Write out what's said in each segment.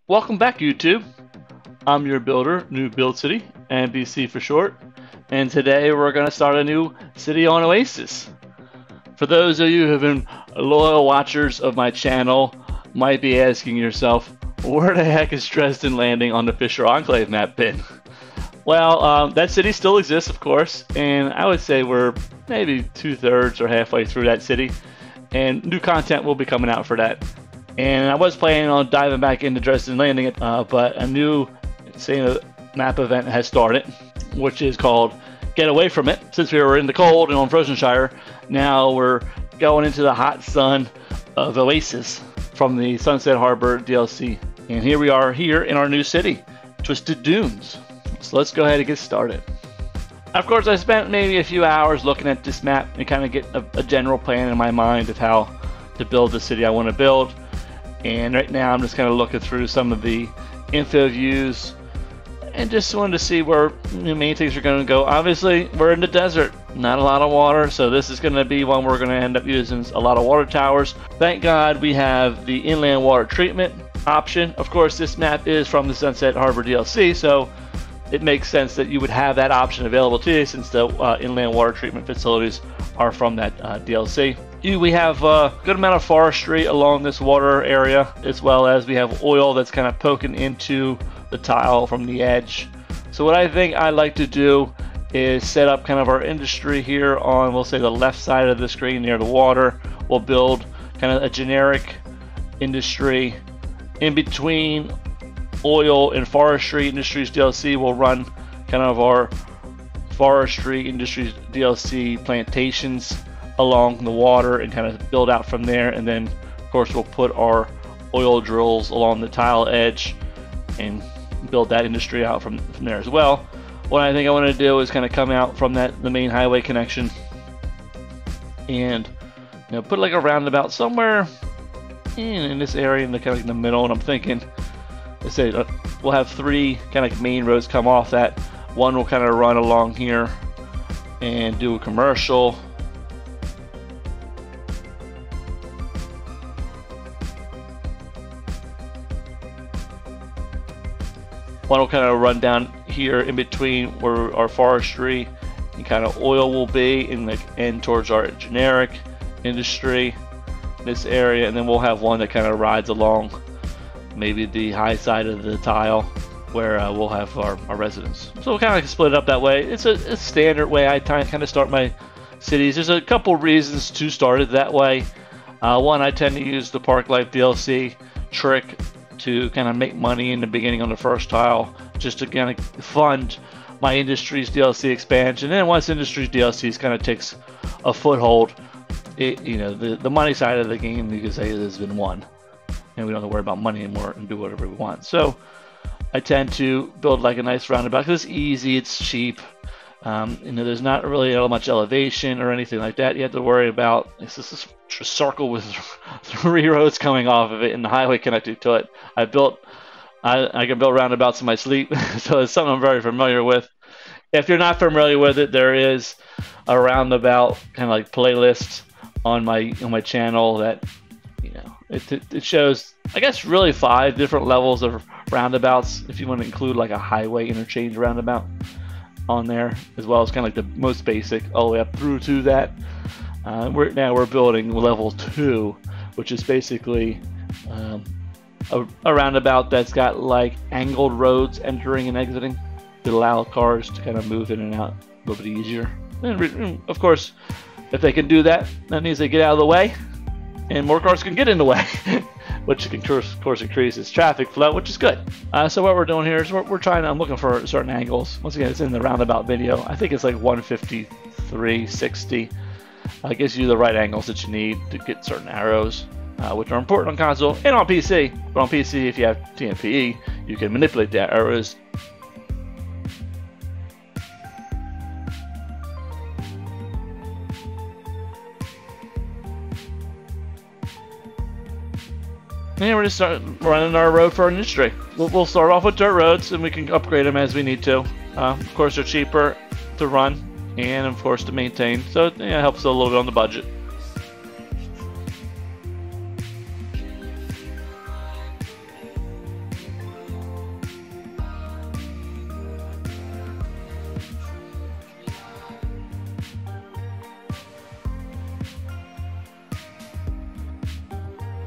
Welcome back, YouTube. I'm your builder, New Build City, NBC for short, and today we're going to start a new city on Oasis. For those of you who have been loyal watchers of my channel, might be asking yourself, where the heck is Dresden Landing on the Fisher Enclave map been? Well, that city still exists, of course, and I would say we're maybe 2/3 or halfway through that city, and new content will be coming out for that. And I was planning on diving back into Dresden Landing, but a new map event has started, which is called Get Away From It. Since we were in the cold and on Frozenshire, now we're going into the hot sun of Oasis from the Sunset Harbor DLC. And here we are here in our new city, Twisted Dunes. So let's go ahead and get started. Of course, I spent maybe a few hours looking at this map and kind of get a general plan in my mind of how to build the city I want to build. And right now I'm just kind of looking through some of the info views and just wanted to see where the main things are going to go. Obviously, we're in the desert, not a lot of water, so this is going to be one we're going to end up using a lot of water towers. Thank God we have the inland water treatment option. Of course, this map is from the Sunset Harbor DLC, so it makes sense that you would have that option available to you since the inland water treatment facilities are from that DLC. We have a good amount of forestry along this water area, as well as we have oil that's kind of poking into the tile from the edge. So what I think I'd like to do is set up kind of our industry here on, we'll say, the left side of the screen near the water. We'll build kind of a generic industry in between oil and forestry industries DLC. We'll run kind of our forestry industries DLC plantations along the water and kind of build out from there, and then of course we'll put our oil drills along the tile edge and build that industry out from there as well. What I think I want to do is kind of come out from the main highway connection and put like a roundabout somewhere in this area in the kind of in the middle. And I'm thinking, let's say we'll have three kind of main roads come off that. One will kind of run along here and do a commercial. One will kind of run down here in between where our forestry and kind of oil will be, and end towards our generic industry in this area. And then we'll have one that kind of rides along maybe the high side of the tile where we'll have our residence. So we'll kind of split it up that way. It's a standard way I kind of start my cities. There's a couple reasons to start it that way. One, I tend to use the Park Life DLC trick to kind of make money in the beginning on the first tile, just to kind of fund my Industries DLC expansion. And then once Industries DLC kind of takes a foothold, the money side of the game, you could say, has been won, and we don't have to worry about money anymore and do whatever we want. So I tend to build like a nice roundabout because it's easy, it's cheap. There's not really much elevation or anything like that you have to worry about. It's just a circle with 3 roads coming off of it and the highway connected to it. I can build roundabouts in my sleep, so it's something I'm very familiar with. If you're not familiar with it, there is a roundabout kind of like playlist on my channel that it shows, I guess, really 5 different levels of roundabouts if you want to include like a highway interchange roundabout on there, as well as kind of like the most basic all the way up through to that. We're building level 2, which is basically a roundabout that's got like angled roads entering and exiting to allow cars to kind of move in and out a little bit easier. And of course, if they can do that, that means they get out of the way and more cars can get in the way, which can of course increases traffic flow, which is good. So what we're doing here is I'm looking for certain angles. Once again, it's in the roundabout video. I think it's like 153, 60. It gives you the right angles that you need to get certain arrows, which are important on console and on PC. But on PC, if you have TMPE, you can manipulate the arrows. And we're just start running our road for our industry. We'll start off with dirt roads, and we can upgrade them as we need to. Of course, they're cheaper to run and, of course, to maintain, so it helps a little bit on the budget.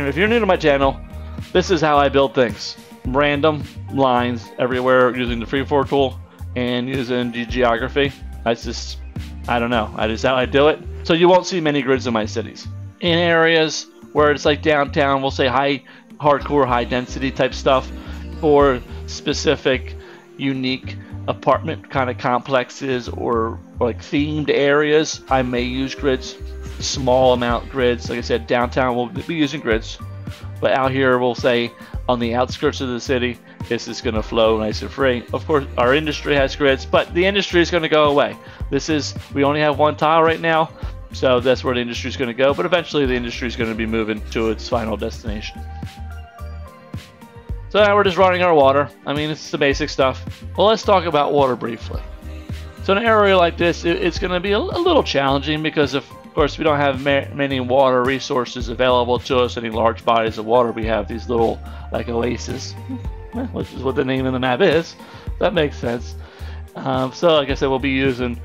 If you're new to my channel, this is how I build things. Random lines everywhere using the freeform tool and using geography. That's just, I don't know, that is how I do it. So you won't see many grids in my cities. In areas where it's like downtown, we'll say hardcore, high density type stuff, or specific, unique apartment kind of complexes or like themed areas, I may use grids. Small amount grids. Like I said, downtown we'll be using grids, but out here we'll say on the outskirts of the city, this is going to flow nice and free. Of course, our industry has grids, but the industry is going to go away. We only have one tile right now, so that's where the industry is going to go, but eventually the industry is going to be moving to its final destination. So now we're just running our water. I mean, it's the basic stuff. Well, let's talk about water briefly. So in an area like this, it's going to be a little challenging because of course we don't have many water resources available to us, any large bodies of water. We have these little like oases, which is what the name of the map is. That makes sense. So like I said, we'll be using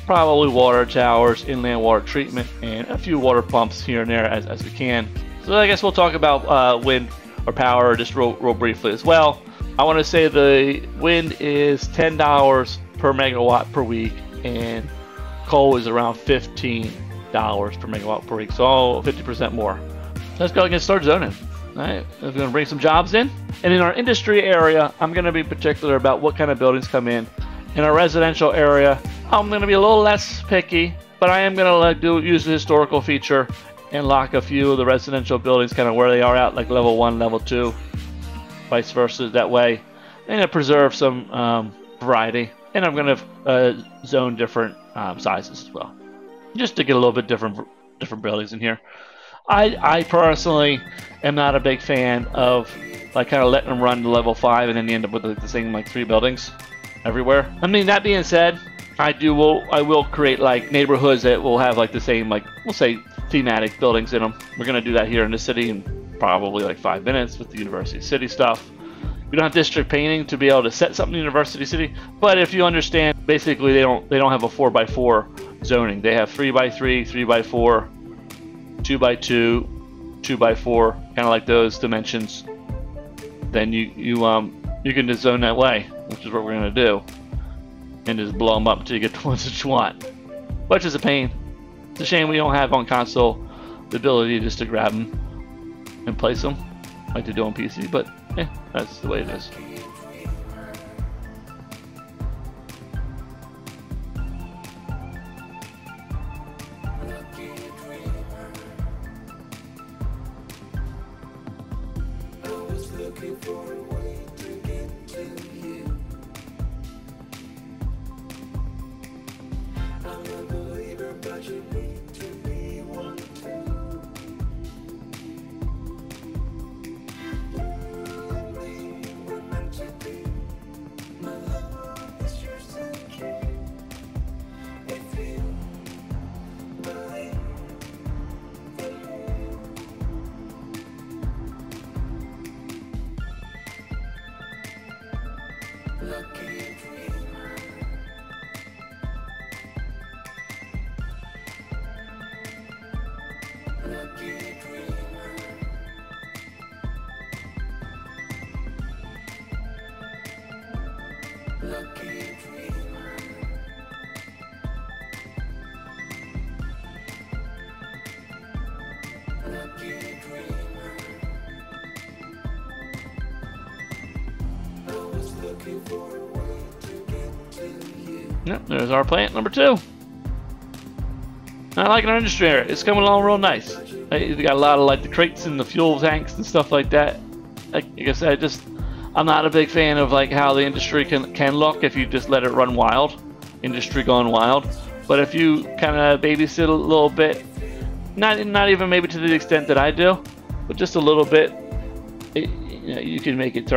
probably water towers, inland water treatment, and a few water pumps here and there as we can. So I guess we'll talk about wind or power just real briefly as well. I want to say the wind is $10 per megawatt per week, and coal is around $15 per megawatt per week, so 50% more. Let's go and get started zoning. All right, we're going to bring some jobs in, and in our industry area, I'm going to be particular about what kind of buildings come in. In our residential area, I'm going to be a little less picky, but I am going to use the historical feature and lock a few of the residential buildings kind of where they are at, like level 1, level 2, vice versa, that way, and preserve some variety. And I'm going to zone different sizes as well, just to get a little bit different buildings in here. I personally am not a big fan of like kind of letting them run to level 5 and then you end up with like the same like 3 buildings everywhere. I mean, that being said, I will create like neighborhoods that will have like the same, like we'll say thematic buildings in them. We're going to do that here in the city in probably like 5 minutes with the University City stuff. We don't have district painting to be able to set something in University City, but if you understand, basically they don't have a 4x4 zoning. They have 3x3, 3x4, 2x2, 2x4, kind of like those dimensions. Then you can just zone that way, which is what we're gonna do, and just blow them up until you get the ones that you want, which is a pain. It's a shame we don't have on console the ability just to grab them and place them like they do on PC, but that's the way it is. Yep, there's our plant number 2. I like our industry area. It's coming along real nice. You got a lot of like the crates and the fuel tanks and stuff like that. Like I said, I'm not a big fan of like how the industry can look if you just let it run wild. Industry gone wild. But if you kind of babysit a little bit, not even maybe to the extent that I do, but just a little bit, you can make it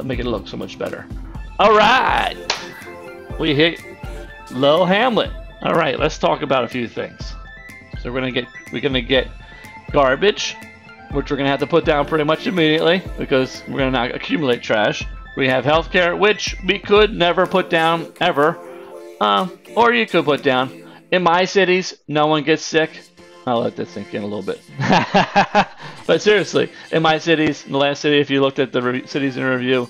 make it look so much better. All right, we hit Low Hamlet. All right, let's talk about a few things. So we're gonna get garbage, which we're gonna have to put down pretty much immediately because we're gonna not accumulate trash. We have healthcare, which we could never put down ever, or you could put down. In my cities, no one gets sick. I'll let that sink in a little bit. But seriously, in my cities, in the last city, if you looked at the cities in review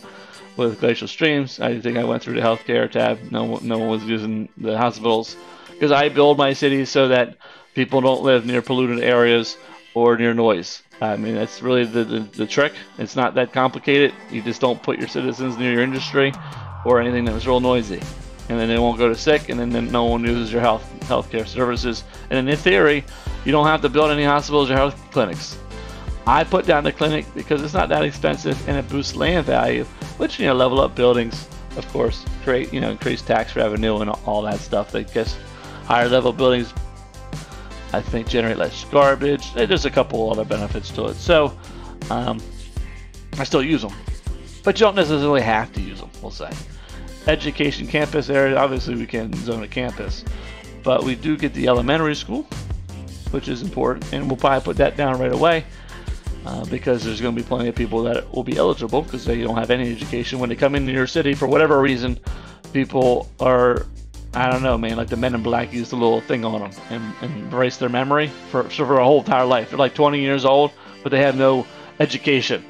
with glacial streams, I think I went through the healthcare tab. No one was using the hospitals because I build my cities so that people don't live near polluted areas or near noise. I mean, that's really the trick. It's not that complicated. You just don't put your citizens near your industry or anything that was real noisy. And then they won't go to sick, and then no one uses your healthcare services. And then in theory, you don't have to build any hospitals or health clinics. I put down the clinic because it's not that expensive and it boosts land value, which, level up buildings, of course, create, increase tax revenue and all that stuff. I guess higher level buildings, I think, generate less garbage. There's a couple other benefits to it. So I still use them, but you don't necessarily have to use them, we'll say. Education campus area, obviously we can zone a campus, but we do get the elementary school, which is important, and we'll probably put that down right away because there's going to be plenty of people that will be eligible because they don't have any education. When they come into your city, for whatever reason, people are, I don't know, man, like the Men in Black used a little thing on them and erase their memory for a whole entire life. They're like 20 years old, but they have no education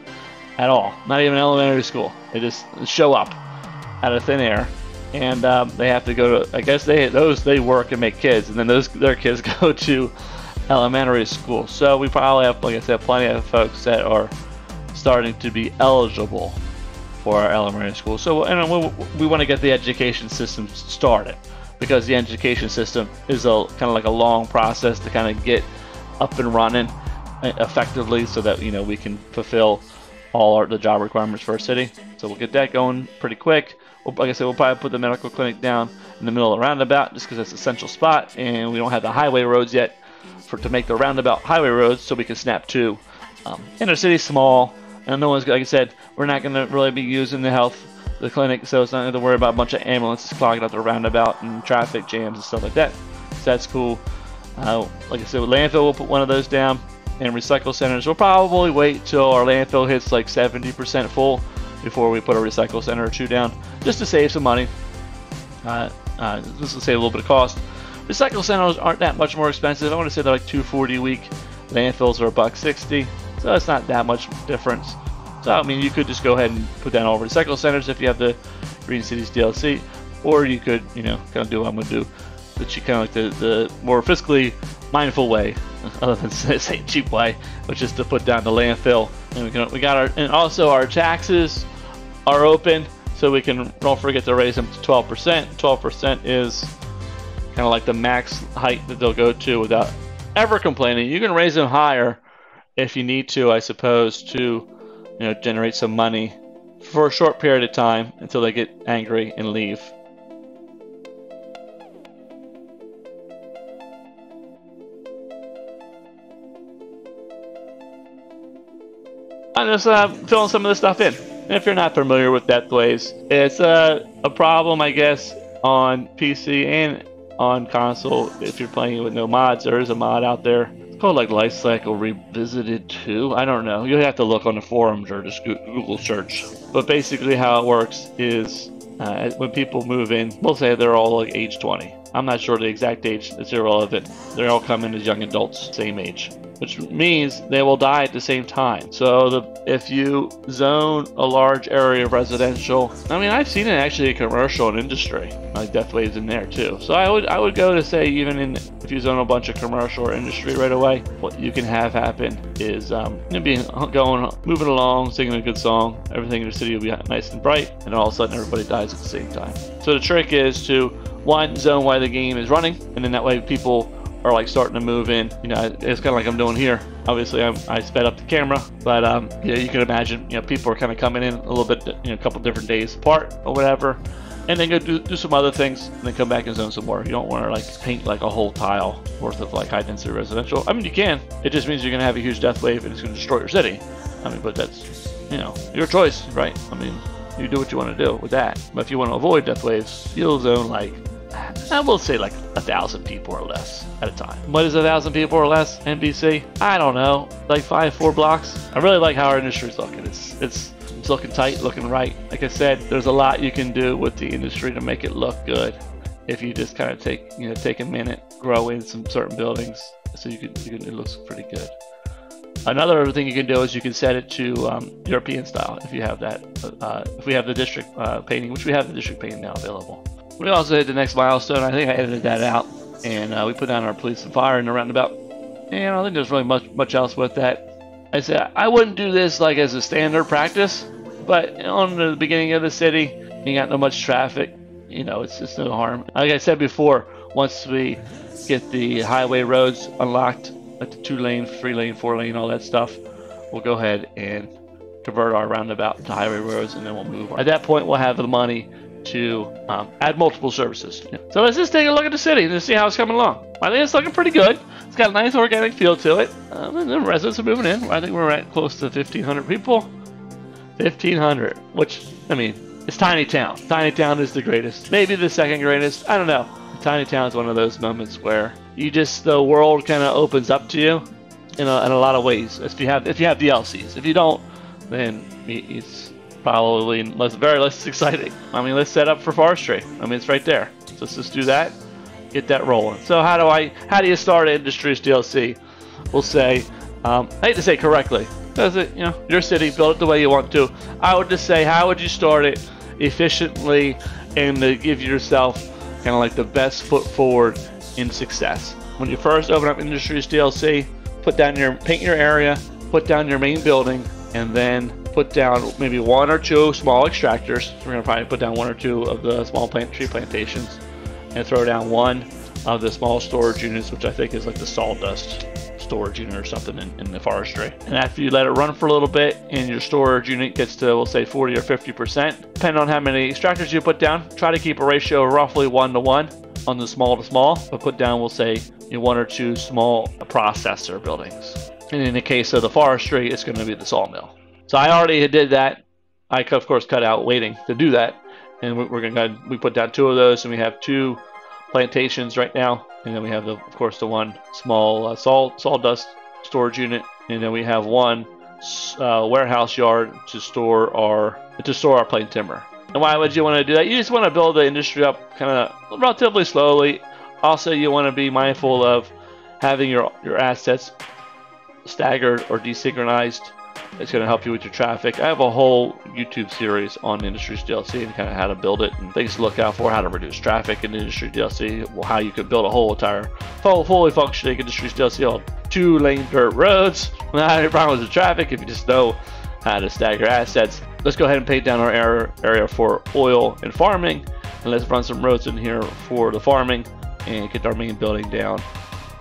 at all, not even elementary school. They just show up out of thin air, and they have to go to, I guess they work and make kids, and then their kids go to elementary school. So we probably have, like I said, plenty of folks that are starting to be eligible for our elementary school. So we want to get the education system started because the education system is kind of like a long process to kind of get up and running effectively so that we can fulfill all the job requirements for our city. So we'll get that going pretty quick. Like I said, we'll probably put the medical clinic down in the middle of the roundabout just because it's a central spot, and we don't have the highway roads yet to make the roundabout highway roads, so we can snap to. Inner city's small, and no one's, like I said, we're not going to really be using the clinic, so it's not going to worry about a bunch of ambulances clogging up the roundabout and traffic jams and stuff like that. So that's cool. Like I said, with landfill, we'll put one of those down. And recycle centers, we'll probably wait till our landfill hits like 70% full before we put a recycle center or two down, just to save some money, just to save a little bit of cost. Recycle centers aren't that much more expensive. I want to say they're like $240 a week. Landfills are $160, so it's not that much difference. So I mean, you could just go ahead and put down all recycle centers if you have the Green Cities DLC, or you could, kind of do what I'm going to do, but you kind of like the more fiscally mindful way, other than say cheap way, which is to put down the landfill. And we got and also our taxes are open, so we can, don't forget to raise them to 12%. 12% is kind of like the max height that they'll go to without ever complaining. You can raise them higher if you need to, I suppose, to generate some money for a short period of time until they get angry and leave. I'm just filling some of this stuff in. And if you're not familiar with Deathwaves, it's a problem, I guess, on PC and on console. If you're playing it with no mods, there is a mod out there. It's called like Lifecycle Revisited 2. I don't know. You'll have to look on the forums or just Google search. But basically how it works is when people move in, we'll say they're all like age 20. I'm not sure the exact age. It's irrelevant. They all come in as young adults, same age, which means they will die at the same time. So if you zone a large area of residential, I mean, I've seen it actually in commercial and industry, like Deathwaves in there too. So I would go to say, even if you zone a bunch of commercial or industry right away, what you can have happen is moving along, singing a good song, everything in the city will be nice and bright, and all of a sudden everybody dies at the same time. So the trick is to, one, zone while the game is running, and then that way people are like starting to move in. It's kind of like I'm doing here. Obviously, I sped up the camera, but you can imagine, people are kind of coming in a little bit, a couple different days apart or whatever, and then go do some other things, and then come back and zone some more. You don't want to like paint like a whole tile worth of like high density residential. I mean, you can. It just means you're gonna have a huge death wave and it's gonna destroy your city. I mean, but that's your choice, right? I mean, you do what you want to do with that. But if you want to avoid death waves, you'll zone like, I will say like 1,000 people or less at a time. What is 1,000 people or less, NBC? I don't know, like 4 blocks. I really like how our industry's looking. It's looking tight, looking right. Like I said, there's a lot you can do with the industry to make it look good. If you just kind of take a minute, grow in some certain buildings, so it looks pretty good. Another thing you can do is you can set it to European style if you have that. If we have the district painting, which we have the district painting now available. We also hit the next milestone. I think I edited that out, and we put down our police and fire in the roundabout. And I don't think there's really much else with that. I said I wouldn't do this like as a standard practice, but on the beginning of the city, you got no much traffic. You know, it's just no harm. Like I said before, once we get the highway roads unlocked, like the 2-lane, 3-lane, 4-lane, all that stuff, we'll go ahead and convert our roundabout to highway roads, and then we'll move on. At that point, we'll have the money to add multiple services. So let's just take a look at the city and see how it's coming along. I think it's looking pretty good. It's got a nice organic feel to it. And the residents are moving in. I think we're at close to 1,500 people. 1,500, which, I mean, it's tiny town. Tiny town is the greatest. Maybe the second greatest. I don't know. Tiny town is one of those moments where the world kind of opens up to you in a lot of ways. If you have DLCs. If you don't, then it's probably very less exciting. I mean, let's set up for forestry. I mean, it's right there. So let's just do that. Get that rolling. So how do you start an Industries DLC? We'll say, I hate to say correctly, because your city, build it the way you want to. I would just say, how would you start it efficiently and to give yourself kind of like the best foot forward in success? When you first open up Industries DLC, paint your area, put down your main building, and then put down maybe 1 or 2 small extractors. So we're gonna probably put down 1 or 2 of the small tree plantations, and throw down 1 of the small storage units, which I think is like the sawdust storage unit or something in the forestry. And after you let it run for a little bit and your storage unit gets to, we'll say 40 or 50%, depending on how many extractors you put down, try to keep a ratio of roughly 1-to-1 on the small to small, but put down, we'll say, 1 or 2 small processor buildings. And in the case of the forestry, it's going to be the sawmill. So I already did that. I, of course, cut out waiting to do that. And we put down 2 of those, and we have 2 plantations right now. And then we have, of course, the 1 small sawdust storage unit. And then we have 1 warehouse yard to store our plain timber. And why would you want to do that? You just want to build the industry up kind of relatively slowly. Also, you want to be mindful of having your assets staggered or desynchronized. It's going to help you with your traffic. I have a whole YouTube series on Industries DLC and kind of how to build it and things to look out for, how to reduce traffic in Industries DLC, how you could build a whole entire fully functioning Industries DLC on 2-lane dirt roads without any problems with traffic if you just know how to stagger assets. Let's go ahead and paint down our area for oil and farming, and let's run some roads in here for the farming and get our main building down.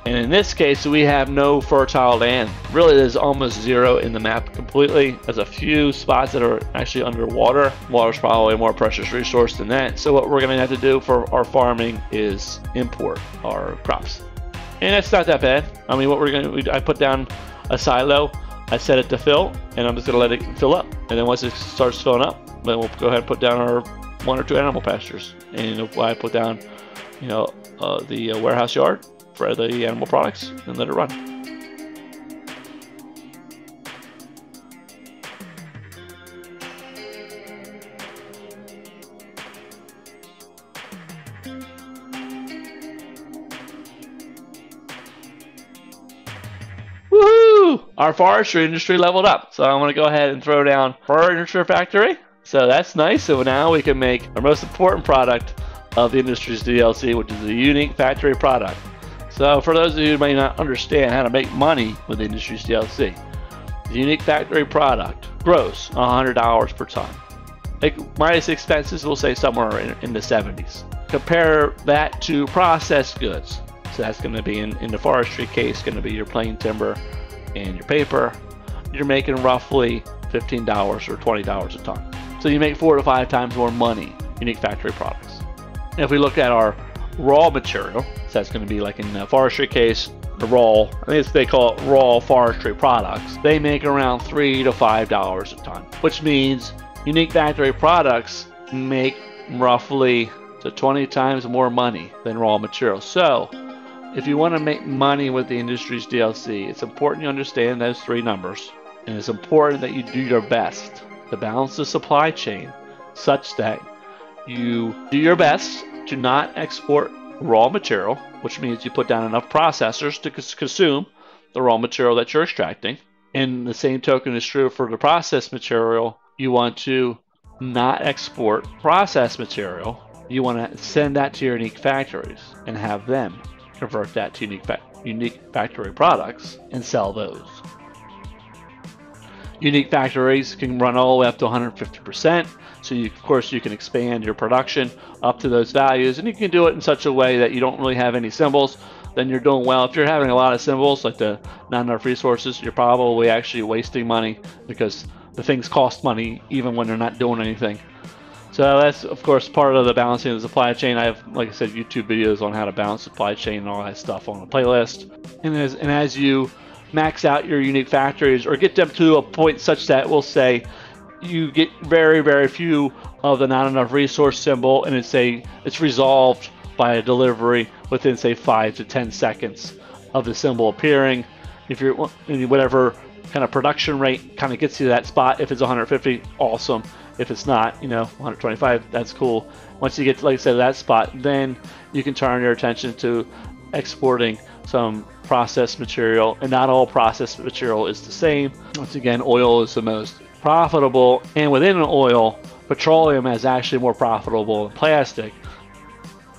And in this case, we have no fertile land. Really, there's almost 0 in the map completely. There's a few spots that are actually underwater. Water's probably a more precious resource than that. So what we're going to have to do for our farming is import our crops. And it's not that bad. I mean, I put down a silo, I set it to fill, and I'm just going to let it fill up. And then once it starts filling up, then we'll go ahead and put down our 1 or 2 animal pastures. And I put down, the warehouse yard for the animal products and let it run. Woohoo! Our forestry industry leveled up. So I'm going to go ahead and throw down furniture factory. So that's nice. So now we can make our most important product of the Industries DLC, which is a unique factory product. So for those of you who may not understand how to make money with Industries DLC, the unique factory product gross $100 per ton. Minus expenses, we'll say somewhere in the 70s. Compare that to processed goods. So that's going to be in the forestry case, going to be your plain timber and your paper. You're making roughly $15 or $20 a ton. So you make 4 to 5 times more money, unique factory products. And if we look at our raw material, so that's going to be like in the forestry case, the raw, I think they call it raw forestry products. They make around $3 to $5 a ton, which means unique factory products make roughly to 20 times more money than raw material. So if you want to make money with the Industries DLC, it's important you understand those 3 numbers, and it's important that you do your best to balance the supply chain such that you do your best to not export raw material, which means you put down enough processors to consume the raw material that you're extracting. And the same token is true for the processed material. You want to not export processed material. You want to send that to your unique factories and have them convert that to unique factory products and sell those. Unique factories can run all the way up to 150%. So of course you can expand your production up to those values, and you can do it in such a way that you don't really have any symbols. Then you're doing well. If you're having a lot of symbols, like the not enough resources, you're probably actually wasting money, because the things cost money even when they're not doing anything. So that's of course part of the balancing of the supply chain. I have, like I said, YouTube videos on how to balance supply chain and all that stuff on the playlist. And as you max out your unique factories or get them to a point such that we'll say you get very, very few of the not enough resource symbol, and it's resolved by a delivery within, say, 5 to 10 seconds of the symbol appearing. If you're whatever kind of production rate kind of gets you to that spot, if it's 150, awesome. If it's not, 125, that's cool. Once you get to, like I said, that spot, then you can turn your attention to exporting some processed material. And not all processed material is the same. Once again, oil is the most profitable, and within an oil, petroleum is actually more profitable than plastic.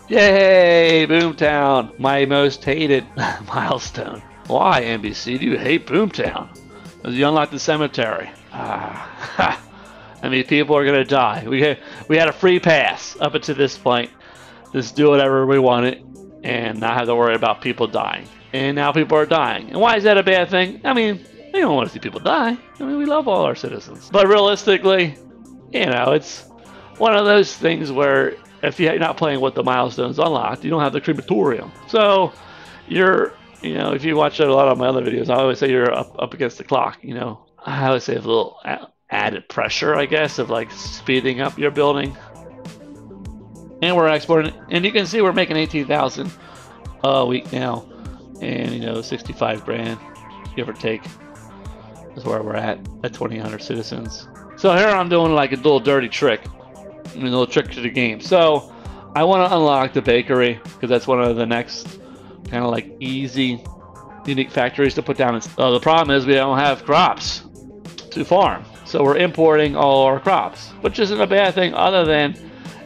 Yay, Boomtown, my most hated milestone. Why, NBC, do you hate Boomtown? Because you unlocked the cemetery. I mean, people are gonna die. We had a free pass up until this point. Just do whatever we wanted and not have to worry about people dying. And now people are dying. And why is that a bad thing? I mean, we don't want to see people die. I mean, we love all our citizens. But realistically, it's one of those things where if you're not playing with the milestones unlocked, you don't have the crematorium. So if you watch a lot of my other videos, I always say you're up against the clock. I always say a little added pressure, I guess, of like speeding up your building. And we're exporting, and you can see we're making 18,000 a week now, and 65 grand, give or take, is where we're at 2,800 citizens. So here I'm doing like a little dirty trick, a little trick to the game. So I want to unlock the bakery, because that's one of the next kind of like easy unique factories to put down. The problem is we don't have crops to farm, so we're importing all our crops, which isn't a bad thing, other than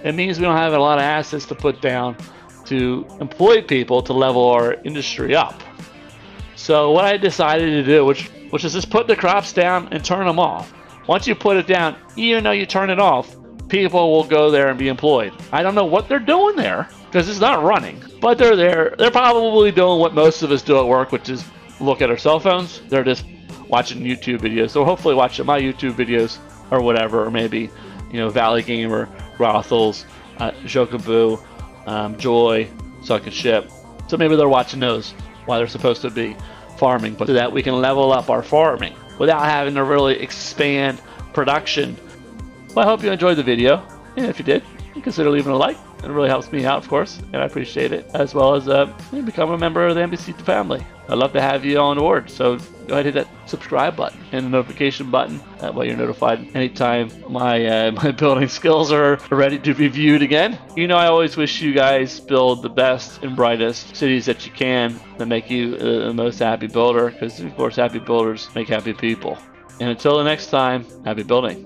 it means we don't have a lot of assets to put down to employ people to level our industry up. So what I decided to do, which is just put the crops down and turn them off. Once you put it down, even though you turn it off, people will go there and be employed. I don't know what they're doing there, because it's not running, but they're there. They're probably doing what most of us do at work, which is look at our cell phones. They're just watching YouTube videos. So hopefully watching my YouTube videos or whatever, or maybe, Valley Gamer, Brothels, Jokaboo, Joy, Suck and Ship. So maybe they're watching those while they're supposed to be farming, but so that we can level up our farming without having to really expand production. Well, I hope you enjoyed the video, and if you did, consider leaving a like. It really helps me out, of course, and I appreciate it, as well as become a member of the NBC family. I'd love to have you on board, so go ahead and hit that subscribe button and the notification button. That way you're notified anytime my building skills are ready to be viewed again. I always wish you guys build the best and brightest cities that you can that make you the most happy builder, because of course happy builders make happy people. And until the next time, happy building.